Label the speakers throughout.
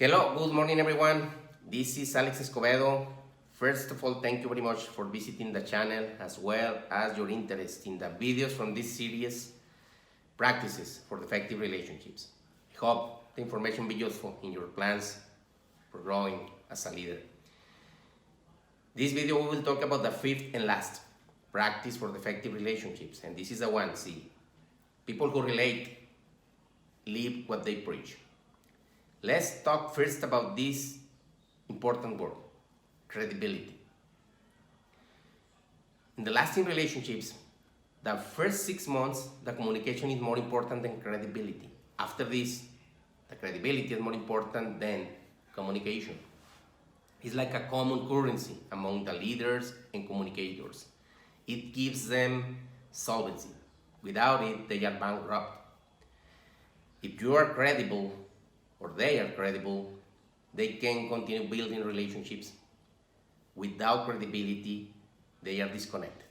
Speaker 1: Hello, good morning everyone. This is Alex Escobedo. First of all, thank you very much for visiting the channel as well as your interest in the videos from this series, Practices for Effective Relationships. I hope the information be useful in your plans for growing as a leader. This video we will talk about the fifth and last practice for effective relationships, and this is the one. See, people who relate live what they preach. Let's talk first about this important word, credibility. In the lasting relationships, the first 6 months, the communication is more important than credibility. After this, the credibility is more important than communication. It's like a common currency among the leaders and communicators. It gives them solvency. Without it, they are bankrupt. If you are credible, or they are credible, they can continue building relationships. Without credibility, they are disconnected.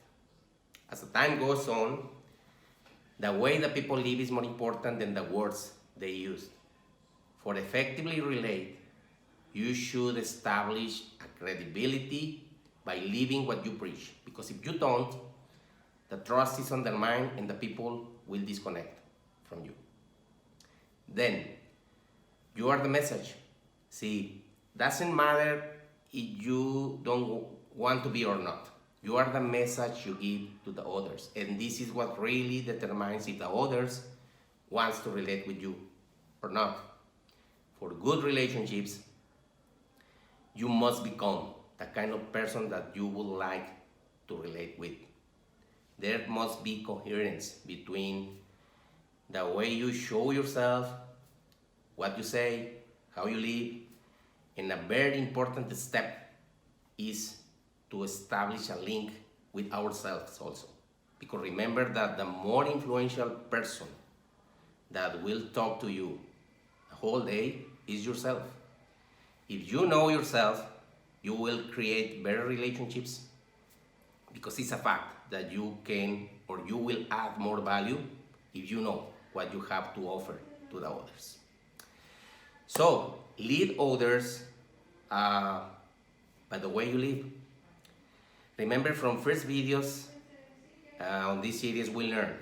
Speaker 1: As the time goes on, the way that people live is more important than the words they use. For effectively relate, you should establish a credibility by living what you preach. Because if you don't, the trust is undermined and the people will disconnect from you. Then, you are the message. See, doesn't matter if you don't want to be or not. You are the message you give to the others. And this is what really determines if the others wants to relate with you or not. For good relationships, you must become the kind of person that you would like to relate with. There must be coherence between the way you show yourself, what you say, how you live, and a very important step is to establish a link with ourselves also. Because remember that the more influential person that will talk to you the whole day is yourself. If you know yourself, you will create better relationships because it's a fact that you can or you will add more value if you know what you have to offer to the others. So, lead others by the way you live. Remember from first videos on this series we learned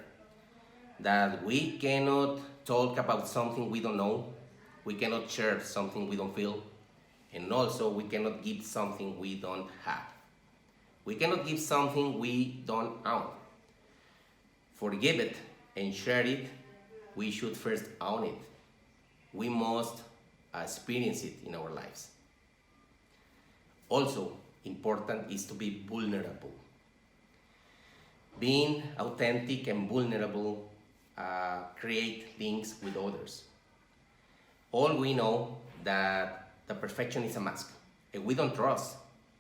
Speaker 1: that we cannot talk about something we don't know, we cannot share something we don't feel, and also we cannot give something we don't have. We cannot give something we don't own. Forgive it and share it, we should first own it. We must experience it in our lives. Also, important is to be vulnerable. Being authentic and vulnerable create links with others. All we know that the perfection is a mask, and we don't trust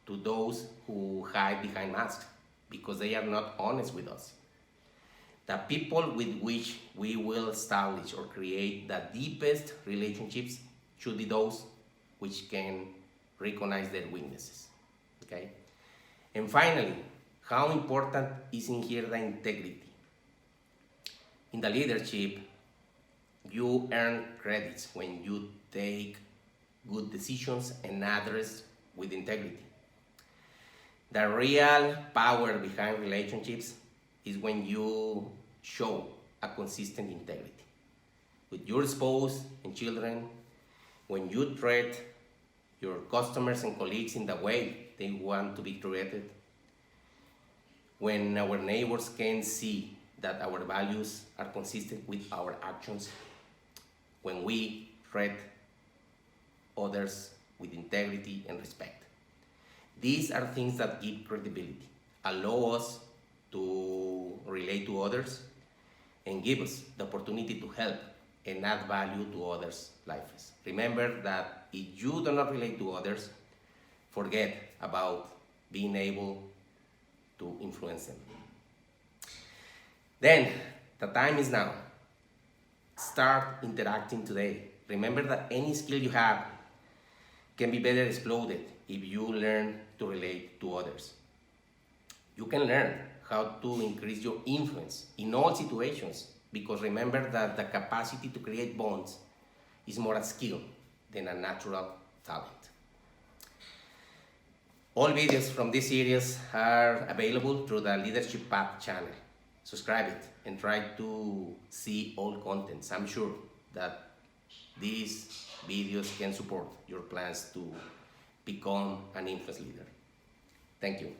Speaker 1: to those who hide behind masks because they are not honest with us. The people with which we will establish or create the deepest relationships should be those which can recognize their weaknesses. Okay? And finally, how important is in here the integrity? In the leadership, you earn credits when you take good decisions and others with integrity. The real power behind relationships is when you show a consistent integrity with your spouse and children, when you treat your customers and colleagues in the way they want to be treated, when our neighbors can see that our values are consistent with our actions, when we treat others with integrity and respect. These are things that give credibility, allow us to relate to others, and give us the opportunity to help and add value to others' lives. Remember that if you do not relate to others, forget about being able to influence them. Then, the time is now. Start interacting today. Remember that any skill you have can be better exploited if you learn to relate to others. You can learn how to increase your influence in all situations because remember that the capacity to create bonds is more a skill than a natural talent. All videos from this series are available through the Leadership Path channel. Subscribe it and try to see all contents. I'm sure that these videos can support your plans to become an influence leader. Thank you.